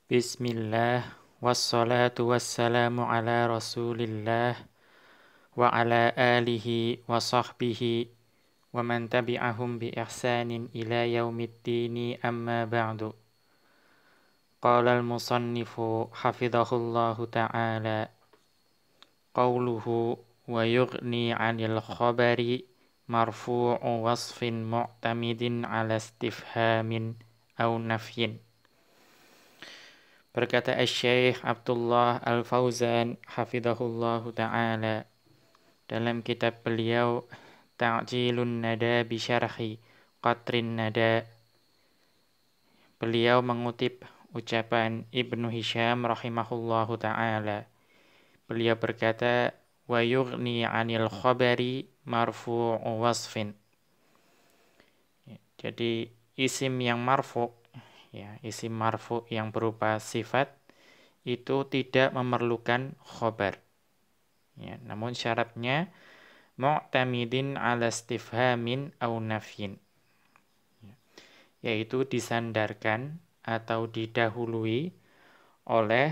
Bismillah, wassalatu wassalamu ala rasulillah, wa ala alihi wa sahbihi, wa man tabi'ahum bi ihsanin ila yaumiddini amma ba'du. Qala al-musannifu hafidhahullahu ta'ala, qawluhu wa yughni 'anil khabari marfu'u wasfin mu'tamidin ala istifhamin aw nafyin. Berkata Asy-Syaikh Abdullah Al-Fauzan hafizahullahu ta'ala dalam kitab beliau Ta'jilun Nada bi Syarhi Qatrin Nada, beliau mengutip ucapan Ibnu Hisham rahimahullahu ta'ala. Beliau berkata, wa yughni 'anil khabari marfu'u wasfin. Jadi isim yang marfu', isim marfu yang berupa sifat itu tidak memerlukan khobar. Namun syaratnya mu'tamidin ala istifhamin au nafyin, yaitu disandarkan atau didahului oleh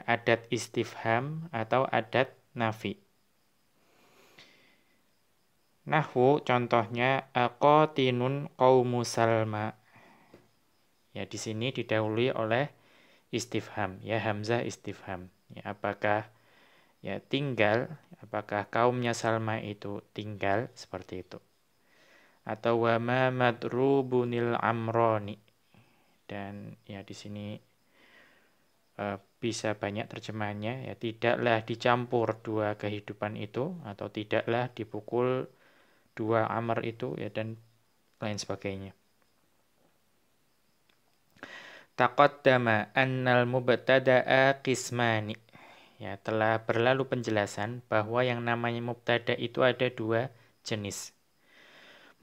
adat istifham atau adat nafi. Nahwu contohnya aqatinun qaumu Salma. Di sini didahului oleh istifham, hamzah istifham. Apakah tinggal, apakah kaumnya Salma itu tinggal, seperti itu. Atau wa ma madrubunil amroni. Dan di sini bisa banyak terjemahannya, tidaklah dicampur dua kehidupan itu, atau tidaklah dipukul dua amr itu, dan lain sebagainya. Taqaddama annal mubtada'a qismani. Telah berlalu penjelasan bahwa yang namanya mubtada itu ada dua jenis.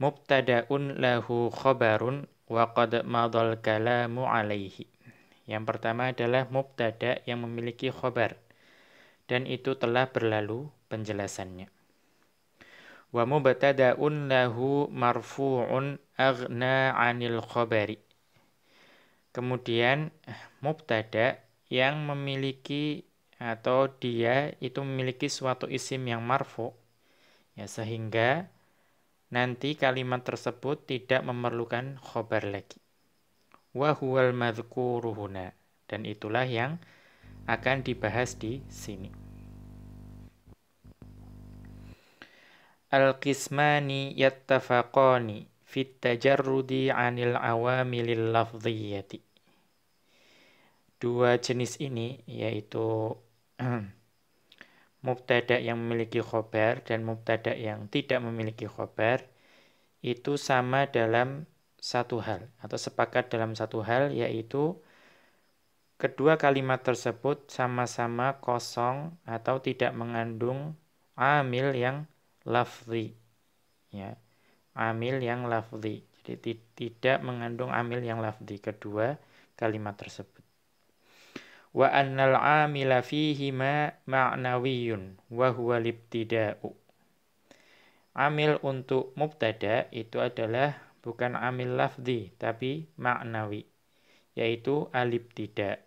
Mubtada'un lahu khabarun wa qad madal kalamu alaihi. Yang pertama adalah mubtada yang memiliki khabar, dan itu telah berlalu penjelasannya. Wa mubtada'un lahu marfu'un aghna 'anil khabari. Kemudian mubtada yang memiliki atau dia itu memiliki suatu isim yang marfu, sehingga nanti kalimat tersebut tidak memerlukan khobar lagi. Wa huwal madhkuru huna, dan itulah yang akan dibahas di sini. Al-qismani yattafaqani fit tajarrudi 'anil awamilil lafdhiyyati. Dua jenis ini, yaitu mubtada yang memiliki khobar dan mubtada yang tidak memiliki khobar, itu sama dalam satu hal, atau sepakat dalam satu hal, yaitu kedua kalimat tersebut sama-sama kosong atau tidak mengandung amil yang lafzi. Amil yang lafzi. Jadi tidak mengandung amil yang lafzi kedua kalimat tersebut. Wa annal amila fihima ma'nawiyun wa huwa libtida'u. Amil untuk mubtada itu adalah bukan amil lafzi tapi ma'nawi, yaitu al-ibtida',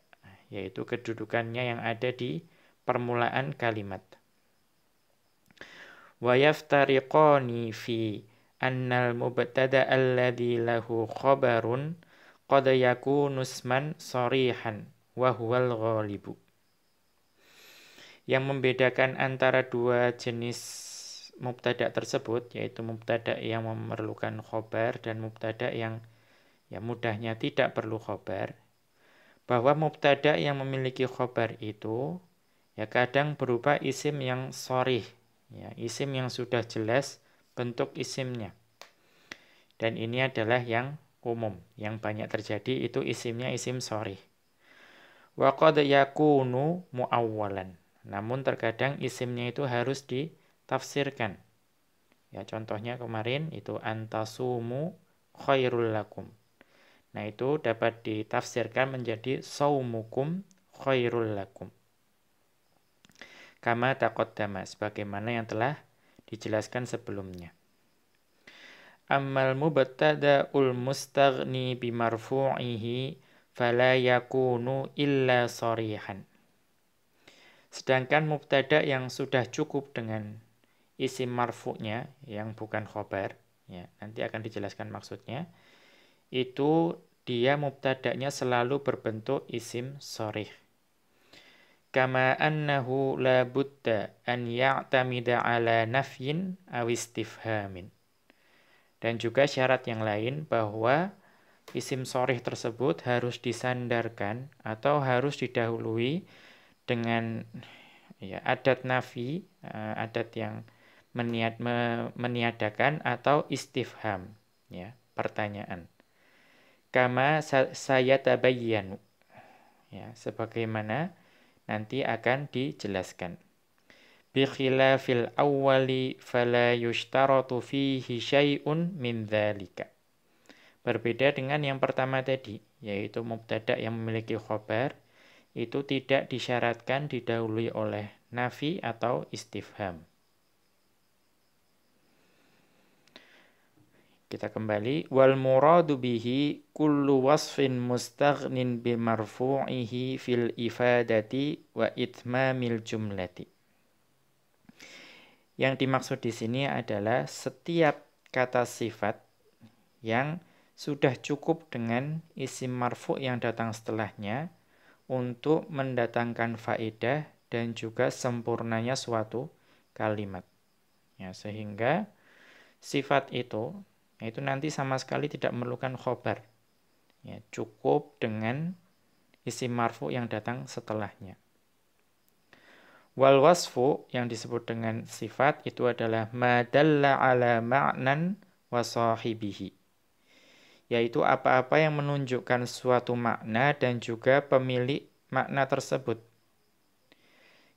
yaitu kedudukannya yang ada di permulaan kalimat. Wa yaftariqani fi annal mubtada alladhi lahu khabarun qad yakunu isman sharihan wa huwal ghalibu. Yang membedakan antara dua jenis mubtada tersebut, yaitu mubtada yang memerlukan khobar dan mubtada yang mudahnya tidak perlu khobar, bahwa mubtada yang memiliki khobar itu kadang berupa isim yang sharih, isim yang sudah jelas bentuk isimnya. Dan ini adalah yang umum, yang banyak terjadi itu isimnya isim sharih. Wa qad yakunu muawwalan. Namun terkadang isimnya itu harus ditafsirkan. Contohnya kemarin itu antasumu khairul lakum. Nah, itu dapat ditafsirkan menjadi saumukum khairul lakum. Kama taqaddama, sebagaimana yang telah dijelaskan sebelumnya. Ammal mubtada'ul mustaghni bimarfu'ihi fala yakunu illa sharihan. Sedangkan mubtada yang sudah cukup dengan isim marfu'nya yang bukan khobar, ya, nanti akan dijelaskan maksudnya, itu dia mubtada'nya selalu berbentuk isim sharih. Kama annahu la budda an ya'tamida ala nafyin aw istifhamin. Dan juga syarat yang lain bahwa isim sharih tersebut harus disandarkan atau harus didahului dengan ya, adat nafi, adat yang meniadakan atau istifham, ya, pertanyaan. Kama saya tabayyanu, ya, sebagaimana nanti akan dijelaskan. Bi khilafil awwali fala yushtaratu fihi syai'un min dzalika. Berbeda dengan yang pertama tadi, yaitu mubtada yang memiliki khobar, itu tidak disyaratkan didahului oleh nafi atau istifham. Kita kembali. Wal muradu bihi kullu wasfin mustaghnin bi marfu'ihi fil ifadati wa itmamil jumlati. Yang dimaksud di sini adalah setiap kata sifat yang sudah cukup dengan isim marfu' yang datang setelahnya untuk mendatangkan faedah dan juga sempurnanya suatu kalimat. Ya, sehingga sifat itu nanti sama sekali tidak memerlukan khobar. Ya, cukup dengan isim marfu yang datang setelahnya. Wal wasfu yang disebut dengan sifat itu adalah ma dalla ala ma'nan wa sahibihi. Yaitu apa-apa yang menunjukkan suatu makna dan juga pemilik makna tersebut.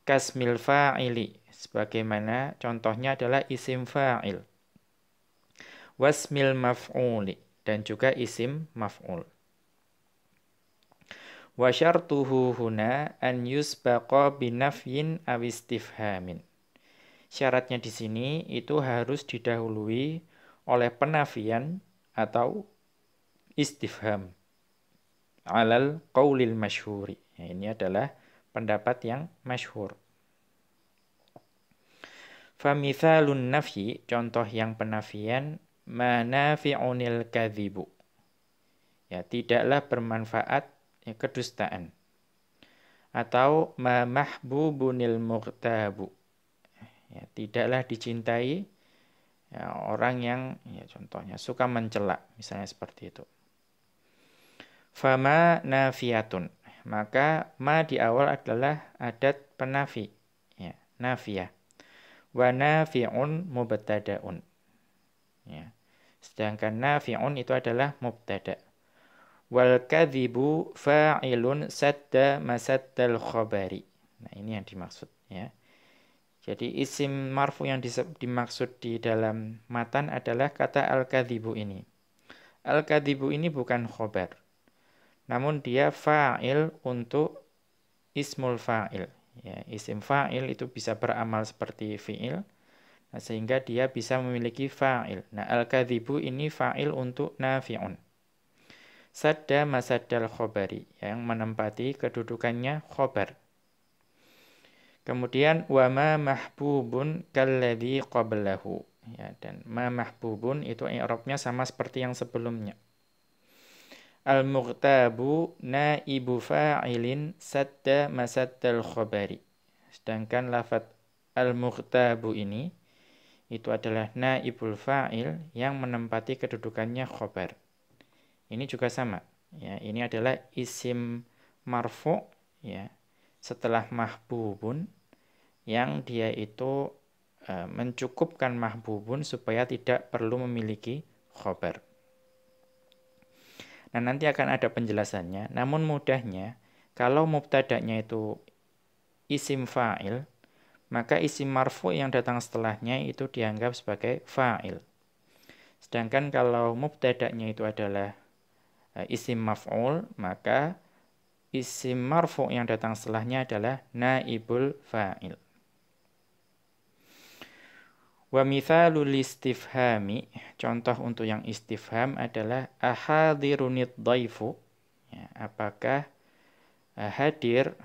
Kasmil fa'ili, sebagaimana contohnya adalah isim fa'il. Wasmil maf'uli, dan juga isim maf'ul. Wa syartuhu huna an yusbaqa binafyin aw istifhamin. Syaratnya di sini itu harus didahului oleh penafian atau istifham. Alal qaulil masyhuri. Ya, ini adalah pendapat yang masyhur. Famithalun nafyi, contoh yang penafian, manafi'unil kadhibu. Ya, tidaklah bermanfaat ya, kedustaan. Atau ma mahbubunil mughtabu. Ya, tidaklah dicintai ya, orang yang ya, contohnya suka mencela, misalnya seperti itu. Fama nafiyatun, maka ma di awal adalah adat penafi, ya, nafiyah. Wa nafi'un mubtada'un. Ya. Sedangkan nafi'un itu adalah mubtada'. Wal kadhibu fa'ilun sadda masaddal khabari. Nah, ini yang dimaksud, ya. Jadi isim marfu yang dimaksud di dalam matan adalah kata al-kadhibu ini. Al-kadhibu ini bukan khobar, namun dia fa'il untuk ismul fa'il. Ya, isim fa'il itu bisa beramal seperti fi'il, nah, sehingga dia bisa memiliki fa'il. Nah, al-kadhibu ini fa'il untuk nafi'un. Sadda masaddal khobari, yang menempati kedudukannya khobar. Kemudian wama mahbubun kalladzi qablahu. Ya, dan ma mahbubun itu i'rabnya sama seperti yang sebelumnya. Al-mughtabu naibu fa'ilin sadda masaddal khobari. Sedangkan lafadz al-mughtabu ini itu adalah naibul fa'il yang menempati kedudukannya khobar. Ini juga sama. Ya, ini adalah isim marfu' ya, setelah mahbubun yang dia itu mencukupkan mahbubun supaya tidak perlu memiliki khobar. Nah, nanti akan ada penjelasannya. Namun mudahnya, kalau mubtada'nya itu isim fa'il, maka isim marfu yang datang setelahnya itu dianggap sebagai fa'il. Sedangkan kalau mubtada'nya itu adalah isim maf'ul, maka isim marfu yang datang setelahnya adalah naibul fa'il. Wa mithalul istifhami, contoh untuk yang istifham adalah ahadirunid dhaifu. Ya, Ya, apakah hadir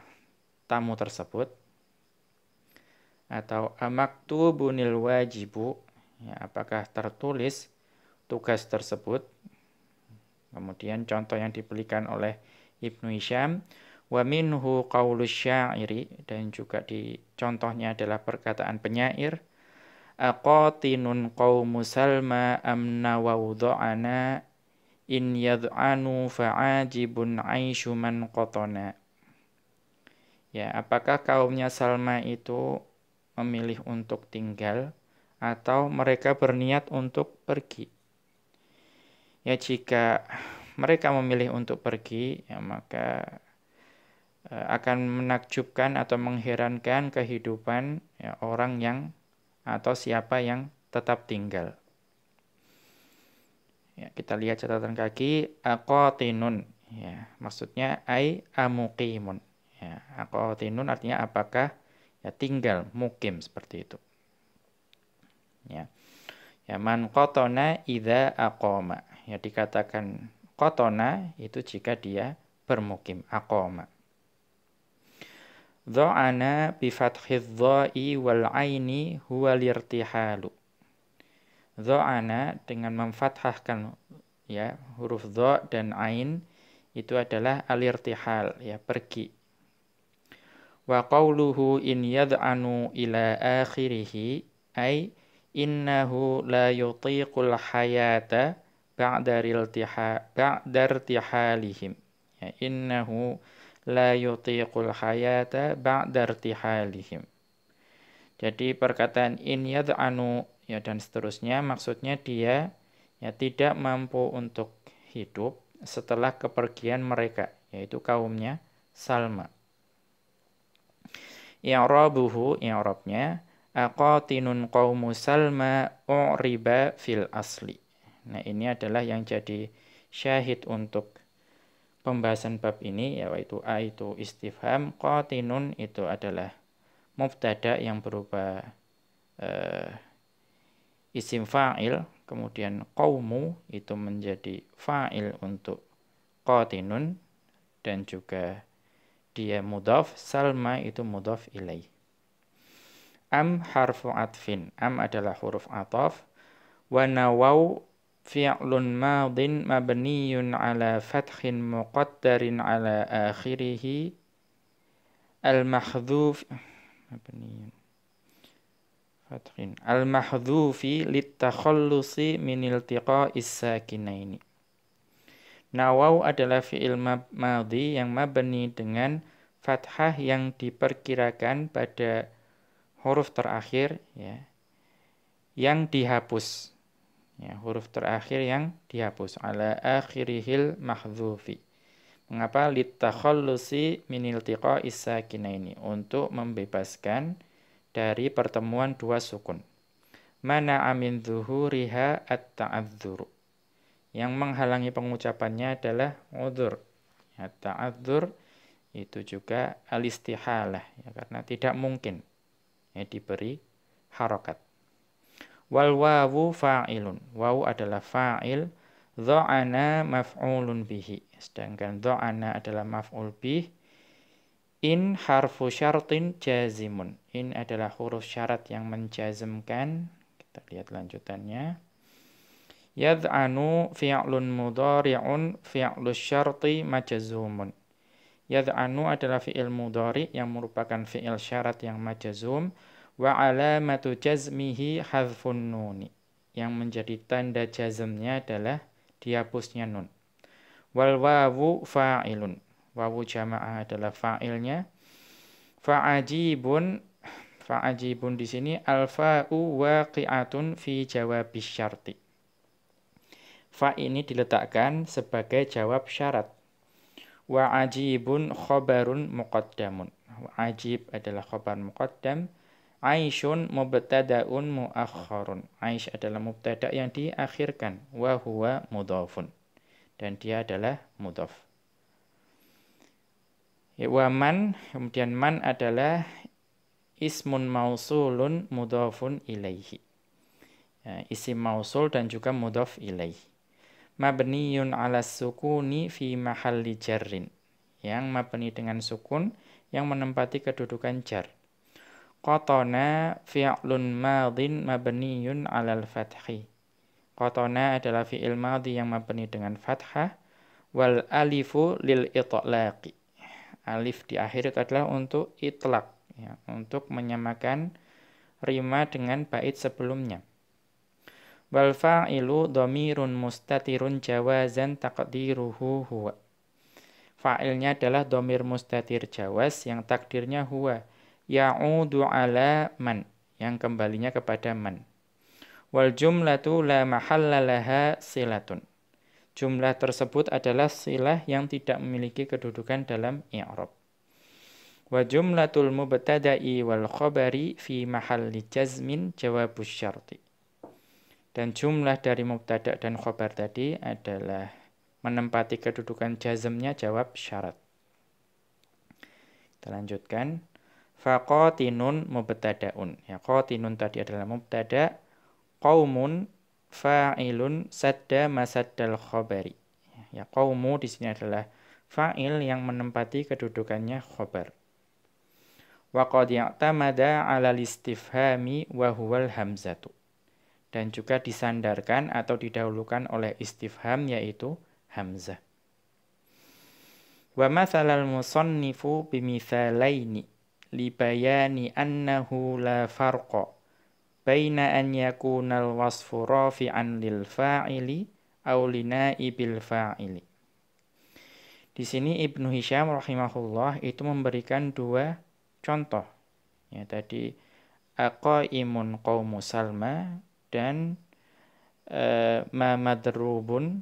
tamu tersebut, atau amaktubunil wajibu, ya, apakah tertulis tugas tersebut. Kemudian contoh yang diberikan oleh Ibnu Hisham, wa minhu qaulus syairi, dan juga di contohnya adalah perkataan penyair, aqatinun qaumu salma amna wa wudha'ana in yad'anu fa'ajibun aisyu man qatana. Ya, apakah kaumnya Salma itu memilih untuk tinggal atau mereka berniat untuk pergi? Ya, jika mereka memilih untuk pergi, ya maka akan menakjubkan atau mengherankan kehidupan ya, orang yang atau siapa yang tetap tinggal. Ya, kita lihat catatan kaki, aqatinun, ya, maksudnya ai amuqimun. Ya, aqatinun artinya apakah ya tinggal, mukim, seperti itu. Ya. Ya, man qatana idza aqama. Ya, dikatakan qatana itu jika dia bermukim, aqama. Dha'ana bi fathidh dha'i wal 'aini huwa lirtihalu. Dha'ana dengan memfathahkan ya huruf dha dan ain itu adalah alirtihal, ya pergi. Wa qauluhu in yad'anu ila akhirih ay innahu la yutiqul hayata ba'da irtihalihim. Ya, innahu la yutiqul hayata ba'da irtihalihim. Jadi perkataan in yad'anu ya dan seterusnya maksudnya dia ya tidak mampu untuk hidup setelah kepergian mereka, yaitu kaumnya Salma. I'rabuhu, i'rabnya aqatinun qaumu Salma u'riba fil asli. Nah, ini adalah yang jadi syahid untuk pembahasan bab ini, yaitu a itu istifham, qatinun itu adalah mubtada yang berupa isim fa'il, kemudian qaumu itu menjadi fa'il untuk qatinun dan juga dia mudhaf, Salma itu mudhaf ilaih. Am harfu atfin, am adalah huruf ataf, wa nawau fi'lun madin mabniyun ala fathin muqaddarin ala akhirih al-mahdhuf mabniyun fathin al-mahdhufi litakhallusi min iltiqa'is sakinaini. Nawau adalah fi'il madhi yang mabni dengan fathah yang diperkirakan pada huruf terakhir ya, yang dihapus. Ya, huruf terakhir yang dihapus ala akhirihil mahdhufi. Mengapa? Litakhallusi min iltiqa'is sakinaini, untuk membebaskan dari pertemuan dua sukun. Mana amin zuhuriha at-ta'adzuru. Yang menghalangi pengucapannya adalah udhur. Ya, ta'adzur itu juga alistihalah, ya, karena tidak mungkin ya, diberi harokat. Wal wawu fa'ilun. Wawu adalah fa'il. Dha'ana maf'ulun bihi. Sedangkan dha'ana adalah maf'ul bih. In harfu syartin jazimun. In adalah huruf syarat yang menjazmkan. Kita lihat lanjutannya. Yad'anu fi'lun mudhari'un fi'lus syarti majzumun. Yad'anu adalah fi'il mudhari' yang merupakan fi'il syarat yang majzum. Wa alamatu jazmihi hadfun nuni. Yang menjadi tanda jazmnya adalah dihapusnya nun. Wal wawu fa'ilun. Wawu jama'ah adalah fa'ilnya. Fa'ajibun. Fa'ajibun di sini al-fa'u waqi'atun fi jawabis syarti. Fa ini diletakkan sebagai jawab syarat. Wa ajibun khobarun muqaddamun. Ajib adalah khobar muqaddam. Aisyun mubtada'un muakhkharun. Aish adalah mubtada' yang diakhirkan. Wa huwa mudhafun. Dan dia adalah mudhaf. Wa man, kemudian man adalah ismun mausulun mudhafun ilaihi. Ya, isim mausul dan juga mudhaf ilaihi. mabniyun 'ala sukuni fi mahalli jarrin. Yang mabni dengan sukun yang menempati kedudukan jar. Qatana fi'lun madhin mabniyun 'alal fathi. Qatana adalah fi'il madhi yang mabni dengan fathah. Wal alifu lil itlaqi. Alif di akhir itu adalah untuk itlaq, ya, untuk menyamakan rima dengan bait sebelumnya. Wal fa'ilu dhamirun mustatirun jawazan taqdiruhu huwa. Fa'ilnya adalah dhamir mustatir jawaz yang takdirnya huwa. Ya'udu ala man, yang kembalinya kepada man. Wal jumlatu la mahalla laha silatun. Jumlah tersebut adalah silah yang tidak memiliki kedudukan dalam i'rab. Wa jumlatul mubtada'i wal khabari fi mahalli jazmin jawabus syarti. Dan jumlah dari mubtada' dan khabar tadi adalah menempati kedudukan jazmnya jawab syarat. Kita lanjutkan. Faqatinun mubtada'un. Ya, qatinun tadi adalah mubtada'. Qaumun fa'ilun sadda masaddal khabari. Ya, qaumu di sini adalah fa'il yang menempati kedudukannya khabar. Wa qad i'tamada 'ala al-istifhami wa huwal hamzatu. Dan juga disandarkan atau didahulukan oleh istifham yaitu hamzah. Wa mathalal musannifu bimithalaini li bayani annahu la farqa baina an yakunal wasfu rafi'an lil fa'ili aw li naibil fa'ili. Di sini Ibnu Hisham rahimahullah itu memberikan dua contoh. Ya, tadi aqaimun qaumu Salma dan ma madrubun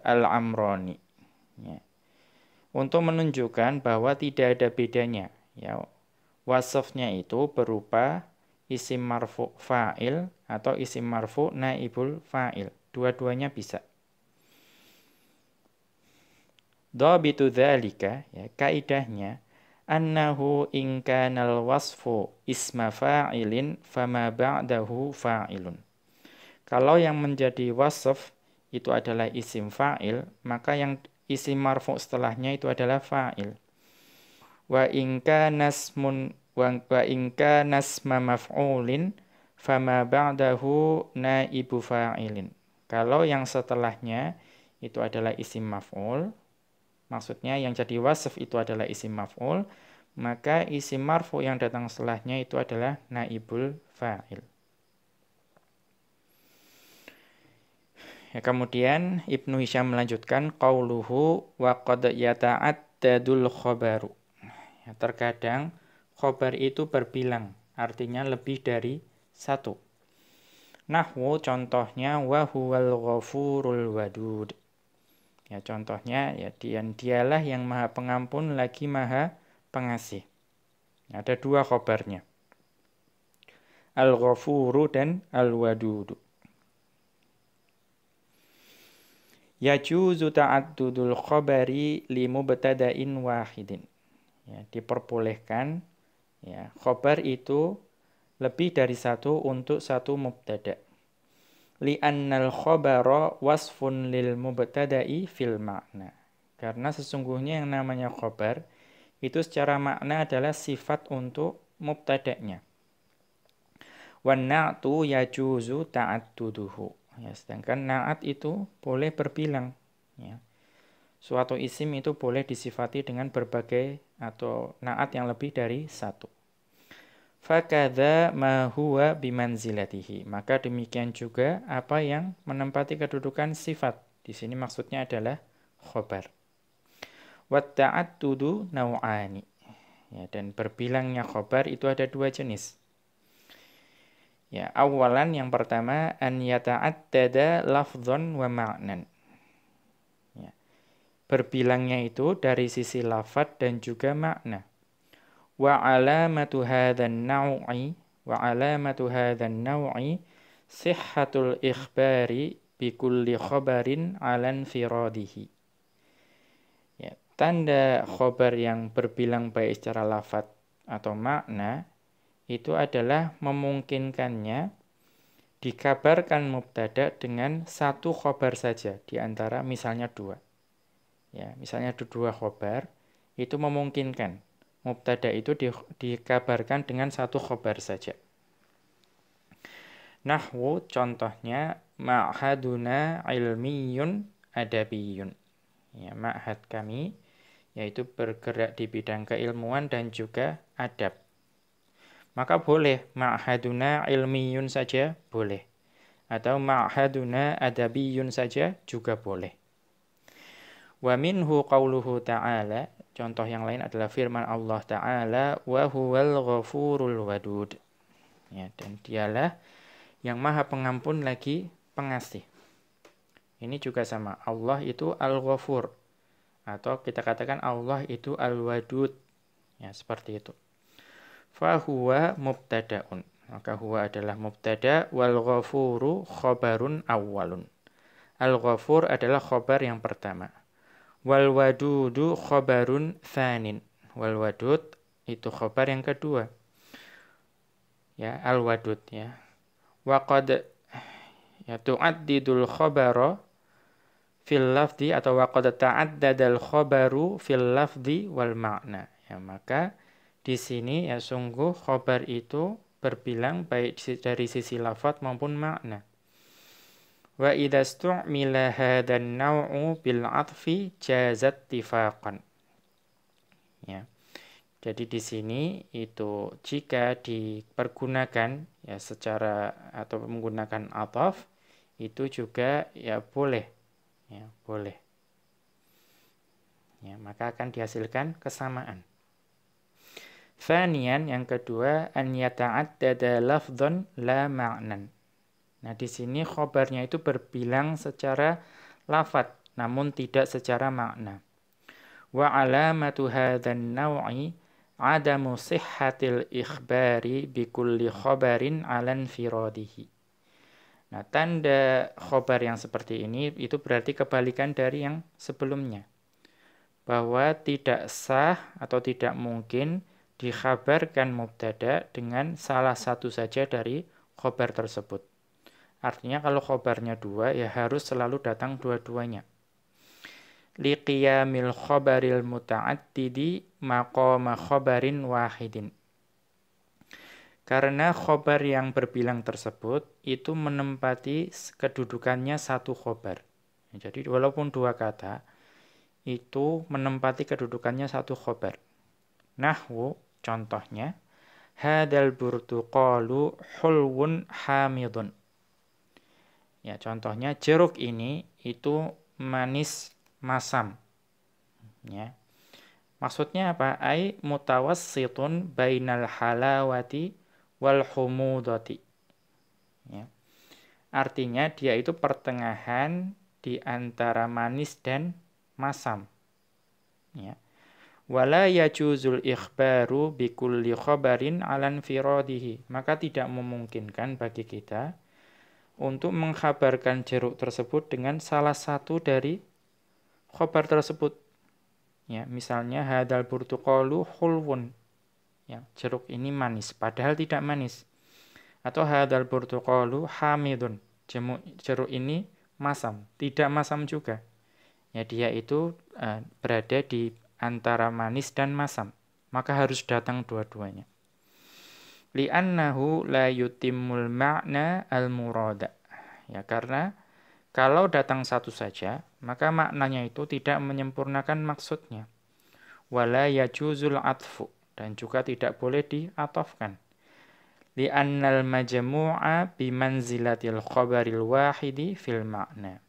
al-amrani. Ya. Untuk menunjukkan bahwa tidak ada bedanya. Ya, wasafnya itu berupa isim marfu fa'il atau isim marfu naibul fa'il. Dua-duanya bisa. Dhabitu dzalika, ya, kaidahnya annahu in kanal wasfu isma fa'ilin fama ba'dahu fa'ilun. Kalau yang menjadi wasf itu adalah isim fa'il, maka yang isim marfu setelahnya itu adalah fa'il. Wa in kana nasma maf'ulin fama ba'dahu naibu fa'ilin. Kalau yang setelahnya itu adalah isim maf'ul, maksudnya yang jadi wasf itu adalah isim maf'ul, maka isim marfu yang datang setelahnya itu adalah naibul fa'il. Ya, kemudian Ibnu Hisham melanjutkan qauluhu wa qad yata'addadul khabaru. Ya, terkadang khabar itu berbilang, artinya lebih dari satu. Nahwu contohnya wa huwal ghafurul wadud. Ya, contohnya ya dialah yang Maha Pengampun lagi Maha Pengasih. Ya, ada dua khabarnya. Al-Ghafuru dan Al-Wadudu. Yajuzu ta'addudul khabari li mubtada'in wahidin. Ya, diperbolehkan ya, khabar itu lebih dari satu untuk satu mubtada'. Li'annal khabara wasfun lil mubtada'i fil makna. Karena sesungguhnya yang namanya khabar itu secara makna adalah sifat untuk mubtada'nya. Wan na'tu yajuzu ta'adduduhu. Ya, sedangkan na'at itu boleh berbilang. Ya. Suatu isim itu boleh disifati dengan berbagai atau na'at yang lebih dari satu. Fakadha ma huwa bimanzilatihi. Maka demikian juga apa yang menempati kedudukan sifat. Di sini maksudnya adalah khobar. Wat ta'addudu naw'ani. Ya, dan berbilangnya khobar itu ada dua jenis. Ya, awalan yang pertama an yata'addada lafdhan wa ma'nan. Ya. Berbilangnya itu dari sisi lafadz dan juga makna. Wa alamatu hadzan naw'i sihhatul ikhbari bi kulli khabarin 'alan firadihi. Ya, tanda khabar yang berbilang baik secara lafadz atau makna itu adalah memungkinkannya dikabarkan mubtada dengan satu khobar saja di antara misalnya dua. Ya, misalnya ada dua khobar, itu memungkinkan mubtada itu dikabarkan dengan satu khobar saja. Nahwu contohnya ma'haduna ilmiyun adabiyun. Ya, ma'had kami yaitu bergerak di bidang keilmuan dan juga adab. Maka boleh ma'haduna ilmiyun saja boleh. Atau ma'haduna adabiyun saja juga boleh. Wa minhu qauluhu ta'ala, contoh yang lain adalah firman Allah Ta'ala, wa huwal ghafurul wadud. Ya, dan dialah yang maha pengampun lagi pengasih. Ini juga sama, Allah itu al-ghafur. Atau kita katakan Allah itu al-wadud. Ya, seperti itu. Fahuwa mubtada'un. Maka huwa adalah mubtada, wal ghafuru khobarun awwalun. Al-ghafur adalah khobar yang pertama. Wal wadudu khobarun thanin. Wal wadud itu khobar yang kedua. Ya, al-wadud ya. Wa qad ya tu'addidul khabara fil lafzi atau wa qad ta'addadal khabaru fil lafzi wal ma'na. Ya, maka di sini ya sungguh khobar itu berbilang baik dari sisi lafaz maupun makna. Wa idza stu'mila hadan naw'u bil 'athfi jazat tifaqan. Ya. Jadi di sini itu jika dipergunakan ya secara atau menggunakan athaf itu juga ya boleh. Ya, boleh. Ya, maka akan dihasilkan kesamaan. Thaniyan yang kedua an yata'addada lafdhan la ma'nan. Nah, di sini khobarnya itu berbilang secara lafadz namun tidak secara makna. Wa alamatu hadzan naw'i adamu sihhatil ikhbari bi kulli khabarin 'alan firadihi. Nah, tanda khobar yang seperti ini itu berarti kebalikan dari yang sebelumnya. Bahwa tidak sah atau tidak mungkin dikhabarkan mubtada dengan salah satu saja dari khobar tersebut. Artinya kalau khobarnya dua ya harus selalu datang dua-duanya. Liqiyamil khobaril muta'addidi maqama khobarin wahidin. Karena khobar yang berbilang tersebut itu menempati kedudukannya satu khobar. Jadi walaupun dua kata itu menempati kedudukannya satu khobar. Nahwu contohnya hadal burtuqalu hulwun hamidun. Ya, contohnya jeruk ini itu manis masam. Ya. Maksudnya apa? Ai mutawassitun bainal halawati wal humudati. Ya. Artinya dia itu pertengahan di antara manis dan masam. Ya. Wala yajuzul ikhbaru bikulli khabarin alan firadihi. Maka tidak memungkinkan bagi kita untuk mengkhabarkan jeruk tersebut dengan salah satu dari khabar tersebut. Ya, misalnya hadal burtuqalu hulwun. Ya, jeruk ini manis padahal tidak manis. Atau hadal burtuqalu hamidun. Jeruk ini masam, tidak masam juga. Ya, dia itu berada di antara manis dan masam, maka harus datang dua-duanya. Li'annahu la yutimmul ma'na al-murada. Ya, karena kalau datang satu saja, maka maknanya itu tidak menyempurnakan maksudnya. Wala yajuzul atfu, dan juga tidak boleh diatofkan. Li'annal majmu'a bimanzilatil khabaril wahidi fil ma'na.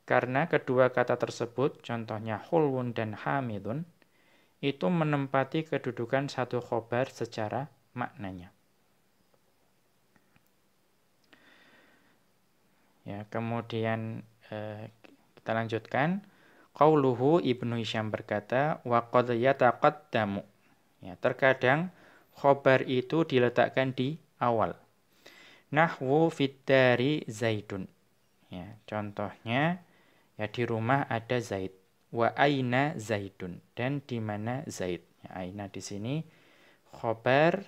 Karena kedua kata tersebut, contohnya hulwun dan hamidun, itu menempati kedudukan satu khobar secara maknanya. Ya, kemudian kita lanjutkan. Qauluhu Ibnu Hisham berkata, wa qad yataqaddamu. Ya, terkadang khobar itu diletakkan di awal. Nahwu fiddari zaidun. Ya, contohnya ya di rumah ada Zaid. Wa aina Zaidun, dan di mana Zaid. Ya, aina di sini khobar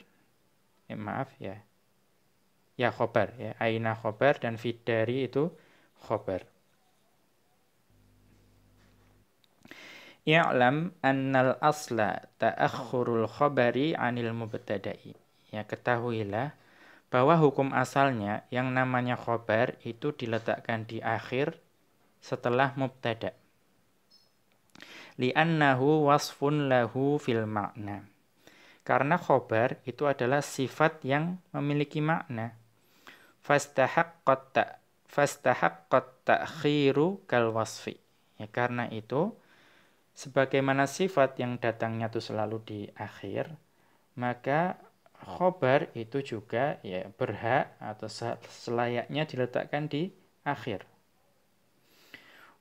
ya khobar ya, aina khobar dan fidari itu khobar. I'lam annal asla ta'akhurul khabari 'anil mubtada'i. Ya, ketahuilah bahwa hukum asalnya yang namanya khobar itu diletakkan di akhir setelah mubtada. Li'annahu wasfun lahu fil makna. Karena khobar itu adalah sifat yang memiliki makna. Fastahaqqat ta'khiru kal wasfi. Ya, karena itu sebagaimana sifat yang datangnya itu selalu di akhir, maka khobar itu juga ya berhak atau selayaknya diletakkan di akhir.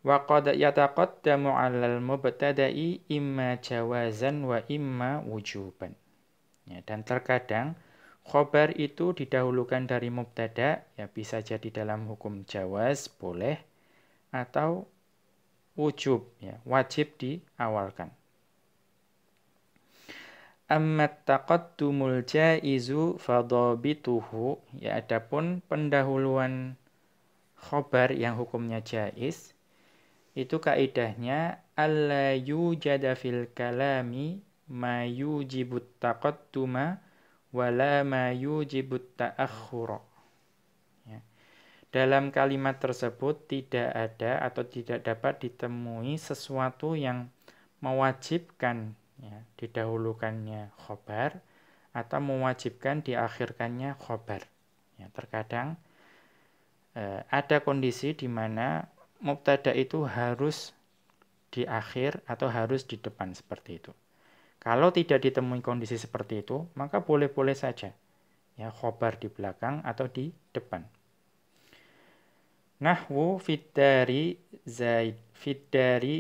Wa qad yataqaddamu 'alal mubtada'i imma jawazan wa imma wujuban. Ya, dan terkadang khobar itu didahulukan dari mubtada, ya bisa jadi dalam hukum jawaz boleh atau wujub, ya wajib diawalkan. Amma taqaddumul jaizu fadhabituhu, ya adapun pendahuluan khobar yang hukumnya jaiz itu kaidahnya alla yujada fil kalami ma yujibut taqadduma wala ma yujibut ta'akhkhura. Ya. Dalam kalimat tersebut tidak ada atau tidak dapat ditemui sesuatu yang mewajibkan ya, didahulukannya khobar atau mewajibkan diakhirkannya khobar. Ya, terkadang ada kondisi di mana mubtada itu harus di akhir atau harus di depan seperti itu. Kalau tidak ditemui kondisi seperti itu, maka boleh-boleh saja ya khobar di belakang atau di depan. Nahwu fiddari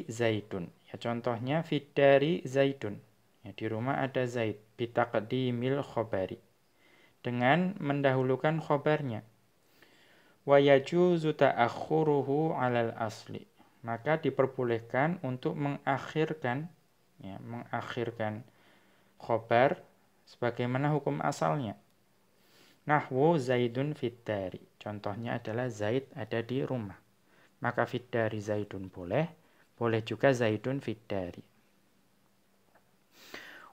zaidun. Ya contohnya fiddari zaidun. Ya, di rumah ada Zaid bitaqdimil khobari. Dengan mendahulukan khobarnya. Wa yajuzu ta'akhuruhu 'alal asli. Maka diperbolehkan untuk mengakhirkan khobar sebagaimana hukum asalnya. Nahwu Zaidun fiddari. Contohnya adalah Zaid ada di rumah. Maka fiddari Zaidun boleh juga Zaidun fiddari.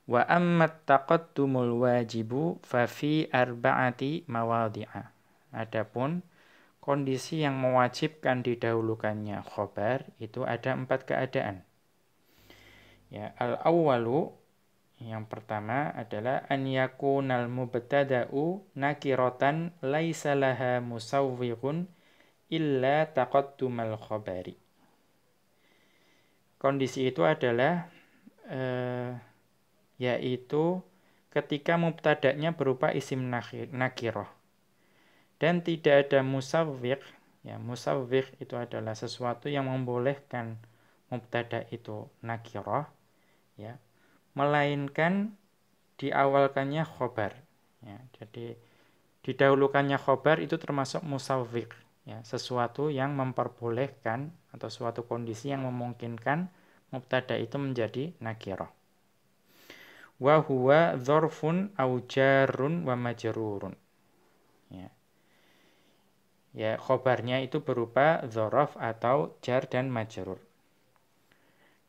Wa ammat taqaddumul wajibu fa fi arba'ati mawadhi'a. Adapun kondisi yang mewajibkan didahulukannya khobar itu ada 4 keadaan. Ya, al-awwalu yang pertama adalah an yakunal mubtada'u nakiratan laisa laha musawwighun illa taqaddumal khabari. Kondisi itu adalah yaitu ketika mubtada'nya berupa isim nakirah dan tidak ada musawwigh. Ya, musawwigh itu adalah sesuatu yang membolehkan mubtada' itu nakirah, ya, melainkan diawalkannya khobar. Ya, jadi didahulukannya khobar itu termasuk musawwigh, ya, sesuatu yang memperbolehkan atau suatu kondisi yang memungkinkan mubtada' itu menjadi nakirah. Wa huwa dzarfun aw jarrun wa majrurun. Ya. Ya, khobarnya itu berupa dzaraf atau jar dan majrur.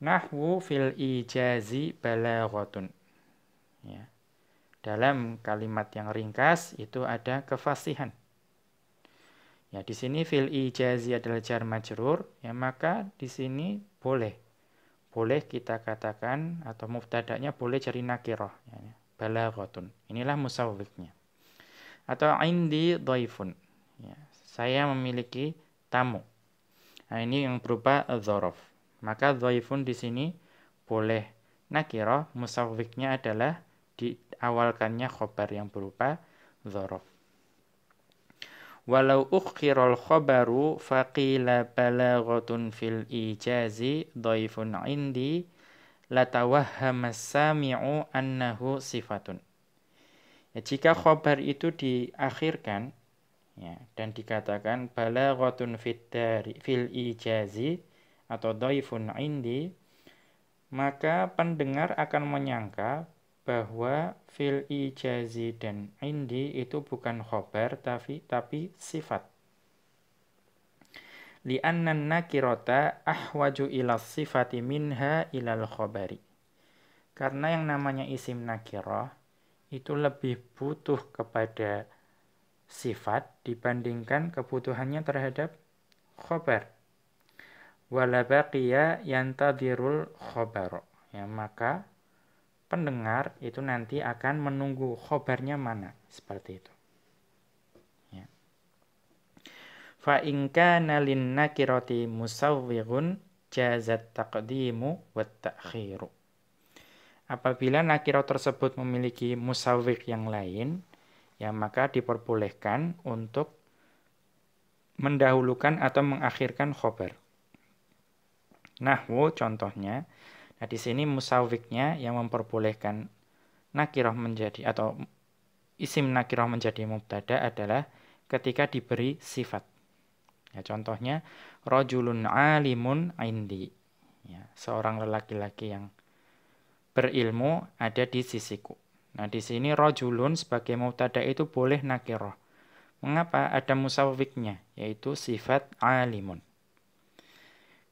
Nahwu fil ijazi balaghatun. Ya. Dalam kalimat yang ringkas itu ada kefasihan. Ya, di sini fil ijazi adalah jar majrur, ya maka di sini boleh kita katakan atau mubtada'nya boleh jadi nakirah, ya, balaghatun. Inilah musawwighnya. Atau indi dhaifun. Ya, saya memiliki tamu. Nah, ini yang berupa dzaraf. Maka dhaifun di sini boleh nakirah, musawwighnya adalah diawalkannya khobar yang berupa dzaraf. Walau ukhiral khabaru faqila balaghatun fil ijazi dhaifun indi latawahhama sami'u annahu sifatun. Ya, jika khobar itu diakhirkan, ya, dan dikatakan balaghatun fil ijazi atau dhaifun indi, maka pendengar akan menyangka bahwa fil ijazi dan indi itu bukan khobar tapi sifat. Li'anna nakirata ahwaju ila sifati minha ilal khobari. Karena yang namanya isim nakirah itu lebih butuh kepada sifat dibandingkan kebutuhannya terhadap khobar. Wala baqiya yantadirul khobar. Ya, maka pendengar itu nanti akan menunggu khobarnya mana, seperti itu. Ya. Fa in kana lin nakirati musawwighun jazat taqdimu wat ta'khiru. Apabila nakirah tersebut memiliki musawwigh yang lain, ya maka diperbolehkan untuk mendahulukan atau mengakhirkan khobar. Nahwu contohnya, nah di sini musawwighnya yang memperbolehkan nakirah menjadi atau isim nakirah menjadi mubtada adalah ketika diberi sifat. Ya, contohnya rajulun alimun indi. Ya, seorang lelaki-laki yang berilmu ada di sisiku. Nah, di sini rajulun sebagai mubtada itu boleh nakirah. Mengapa? Ada musawwighnya, yaitu sifat alimun.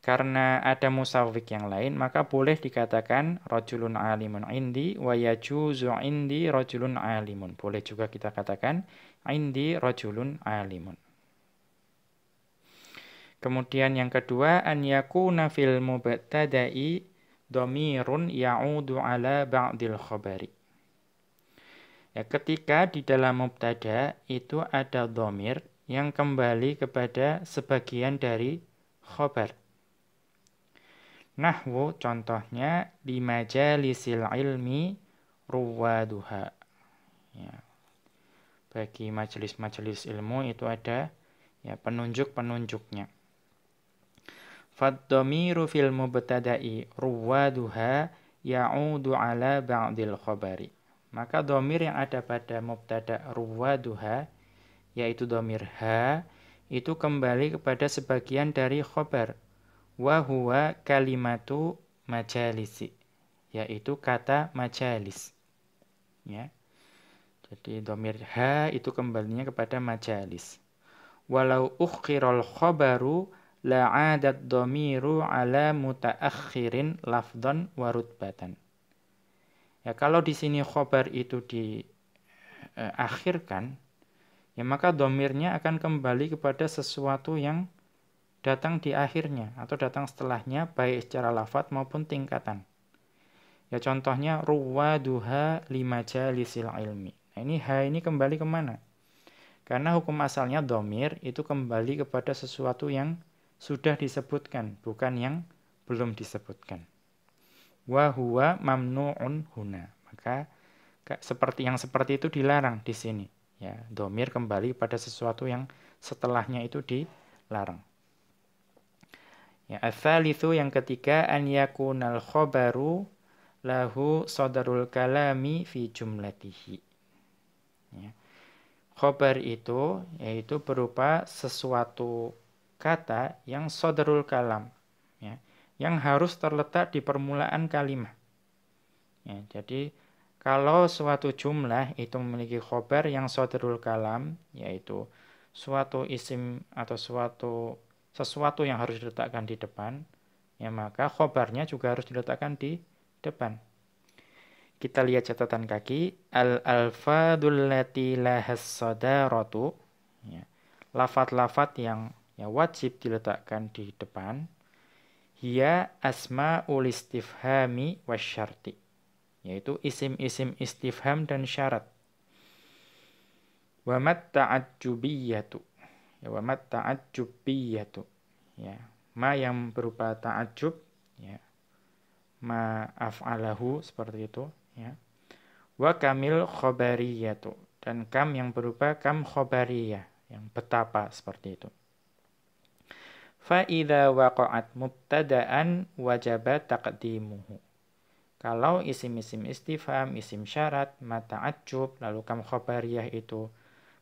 Karena ada musawwigh yang lain, maka boleh dikatakan rajulun alimun indi wa yajuzu indi rajulun alimun. Boleh juga kita katakan indi rajulun alimun. Kemudian yang kedua, an yakuna fil mubtada'i dhamirun ya'udu ala ba'dil khabari. Ya, ketika di dalam mubtada itu ada dhamir yang kembali kepada sebagian dari khabar. Nahwu contohnya di majalisil ilmi ruwaduha. Ya. Bagi majelis-majelis ilmu itu ada ya penunjuk-penunjuknya. Fad-dhamiru fil mubtada'i ruwaduha ya'udu ala ba'dil khabari. Maka dhamir yang ada pada mubtada ruwaduha yaitu dhamir ha itu kembali kepada sebagian dari khabar. Wa huwa kalimatu majalisi, yaitu kata majalis. Ya. Jadi dhamir ha itu kembalinya kepada majalis. Walau ukhiral khabaru la'adat dhamiru ala mutaakhirin lafdhan wa rutbatan. Ya, kalau di sini khabar itu diakhirkan, ya maka dhamirnya akan kembali kepada sesuatu yang datang di akhirnya atau datang setelahnya baik secara lafadz maupun tingkatan. Ya contohnya ruwaduha limajalisil ilmi. Nah, ini kembali kemana? Karena hukum asalnya dhamir itu kembali kepada sesuatu yang sudah disebutkan, bukan yang belum disebutkan. Wa huwa mamnu'un huna. Maka seperti itu dilarang di sini. Ya, dhamir kembali pada sesuatu yang setelahnya itu dilarang. Ya, ats-tsalitsu yang ketiga an yakunal khabaru lahu sadarul kalami fi jumlatihi. Ya. Khabar itu yaitu berupa sesuatu kata yang sadarul kalam, ya, yang harus terletak di permulaan kalimat. Ya, jadi kalau suatu jumlah itu memiliki khabar yang sadarul kalam, yaitu suatu isim atau sesuatu yang harus diletakkan di depan, ya maka khobarnya juga harus diletakkan di depan. Kita lihat catatan kaki, al-alfadul lati lahas sadaratu, ya, lafat-lafat yang ya wajib diletakkan di depan, hiya asma'ul istifhami wasyarti, yaitu isim-isim istifham dan syarat. Wa mat ta'ajjubiyatu, ya wa mat ta'ajjubiyatu, ya ma yang berupa ta'ajjub, ya ma af'alahu seperti itu, ya wa kamil khabariyatu, dan kam yang berupa kam khabariyah yang betapa seperti itu. Fa idza waqa'at mubtada'an wajaba taqdimuhu. Kalau isim-isim istifham, isim syarat, ma ta'ajjub, lalu kam khabariyah itu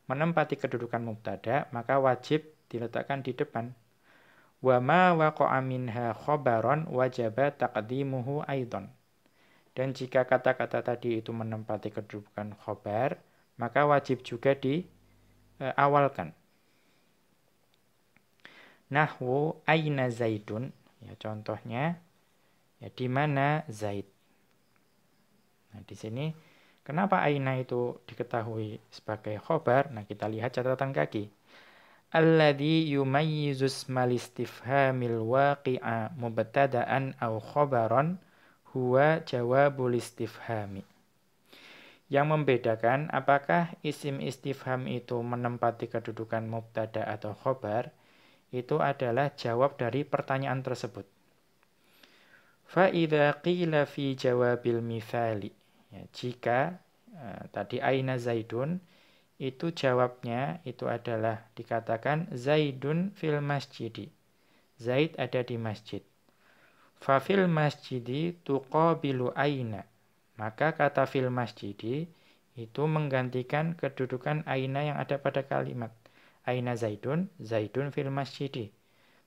menempati kedudukan mubtada, maka wajib diletakkan di depan. Wa ma waqa'a minha khabaron wajaba taqdimuhu aidan. Dan jika kata-kata tadi itu menempati kedudukan khobar, maka wajib juga diawalkan. Nahwu aina Zaidun, ya contohnya ya di mana Zaid. Nah, di sini kenapa aina itu diketahui sebagai khobar? Nah, kita lihat catatan kaki. Alladhi yumayyizu ismal istifhamil waqi'a mubtada'an aw khabaran huwa jawabul istifhami. Yang membedakan apakah isim istifham itu menempati kedudukan mubtada atau khobar, itu adalah jawab dari pertanyaan tersebut. Fa idza qila fi jawabil mithali, ya, jika tadi aina Zaidun, itu jawabnya itu adalah dikatakan Zaidun fil masjidi. Zaid ada di masjid. Fa fil masjidi tuqabilu aina. Maka kata fil masjidi itu menggantikan kedudukan aina yang ada pada kalimat. Aina Zaidun, Zaidun fil masjidi.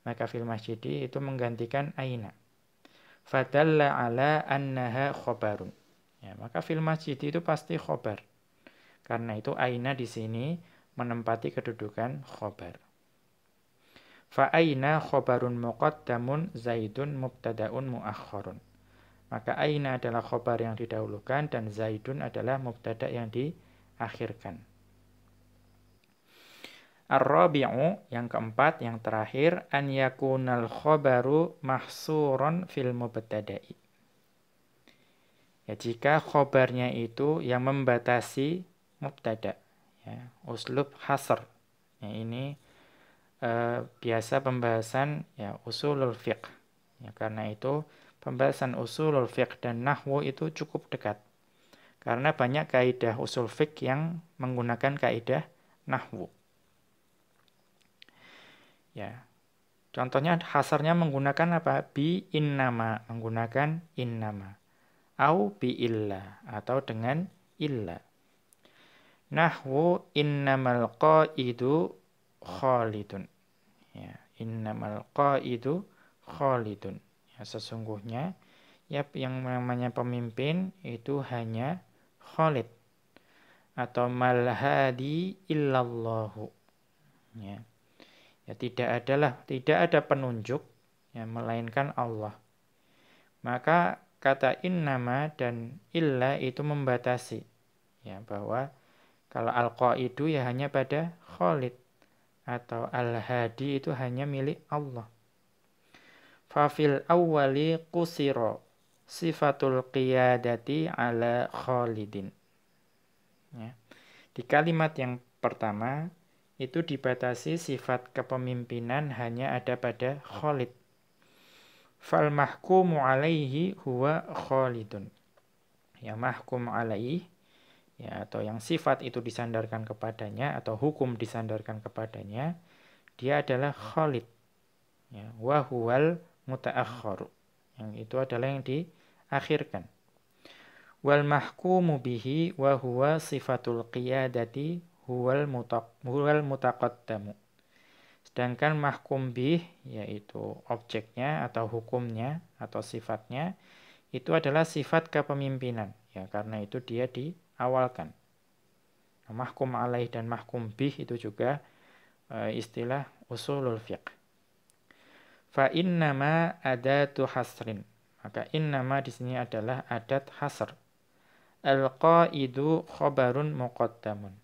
Maka fil masjidi itu menggantikan aina. Fadalla ala annaha khobarun. Ya, maka fil masjidi itu pasti khobar. Karena itu aina di sini menempati kedudukan khobar. Fa aina khobarun muqaddamun Zaidun mubtada'un muakhkharun. Maka aina adalah khobar yang didahulukan dan Zaidun adalah mubtada yang diakhirkan. Ar-rabi'u, yang keempat, yang terakhir, an yakunal khobaru mahsuron fil mubtada'i. Ya, jika khobarnya itu yang membatasi mubtada, ya, uslub hasr. Ya, ini biasa pembahasan ya usulul fiqh. Ya, karena itu pembahasan usulul fiqh dan nahwu itu cukup dekat. Karena banyak kaidah usul fiqh yang menggunakan kaidah nahwu. Ya. Contohnya hasarnya menggunakan apa? Bi innama, menggunakan innama. Au bi illa, atau dengan illa. Nahwu innamal qaidu khalidun. Ya, innamal qaidu khalidun. Ya, sesungguhnya ya yang namanya pemimpin itu hanya Khalid atau mal hadi illallahu. Ya. Ya tidak ada penunjuk ya melainkan Allah. Maka kata innama dan illa itu membatasi ya bahwa kalau al-qaidu ya hanya pada Khalid atau al-hadi itu hanya milik Allah. Fafil awwali qusira sifatul qiyadati ala Khalidin. Ya. Di kalimat yang pertama itu dibatasi sifat kepemimpinan hanya ada pada Khalid. Fal mahkumu alaihi huwa Khalidun. Ya mahkum alaihi ya atau yang sifat itu disandarkan kepadanya atau hukum disandarkan kepadanya, dia adalah Khalid. Ya, wa huwal mutaakhkhar. Yang itu adalah yang diakhirkan. Wal mahkumu bihi wa huwa sifatul qiyadati huwal mutaqaddamu. Sedangkan mahkum bih yaitu objeknya atau hukumnya atau sifatnya itu adalah sifat kepemimpinan. Ya, karena itu dia diawalkan. Nah, mahkum alaih dan mahkum bih itu juga istilah usulul fiqh. Fa innama adatu hasrin. Maka innama di sini adalah adat hasr. Al-qaidu khobarun muqaddamun.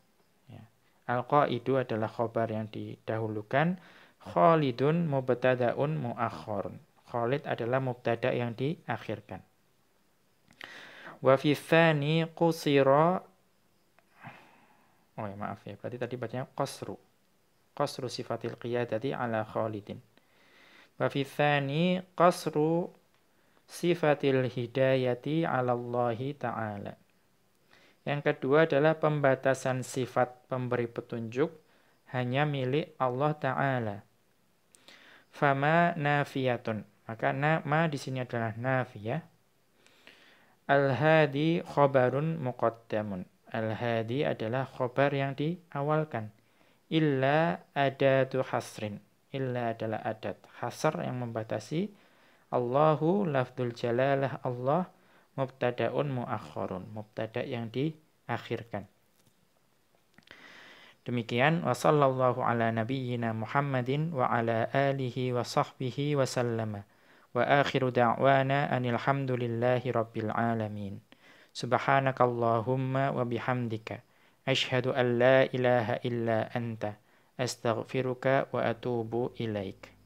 Ya. Al-qaidu adalah khobar yang didahulukan. Khalidun mubtada'un muakhkharun. Khalid adalah mubtada yang diakhirkan. Wa fi tsani qusira. Oh ya, maaf ya. Berarti tadi bacanya qasru. Qasru sifatil qiyadati ala Khalidin. Wa fi tsani qasru sifatil hidayati 'ala Allah ta'ala. Yang kedua adalah pembatasan sifat pemberi petunjuk hanya milik Allah Ta'ala. Fama nafiyatun. Maka ma di sini adalah nafiyah. Al-hadi khobarun muqaddamun. Al-hadi adalah khobar yang diawalkan. Illa adatu hasrin. Illa adalah adat hasr yang membatasi. Allahu lafdul jalalah Allah mubtada'un muakhkharun, mubtada' yang diakhirkan. Demikian wa sallallahu ala nabiyyina Muhammadin wa ala alihi wa sahbihi wa sallama. Wa akhiru da'wana anil hamdulillahi rabbil alamin. Subhanakallahumma wa bihamdika asyhadu an la ilaha illa anta astaghfiruka wa atubu ilaik.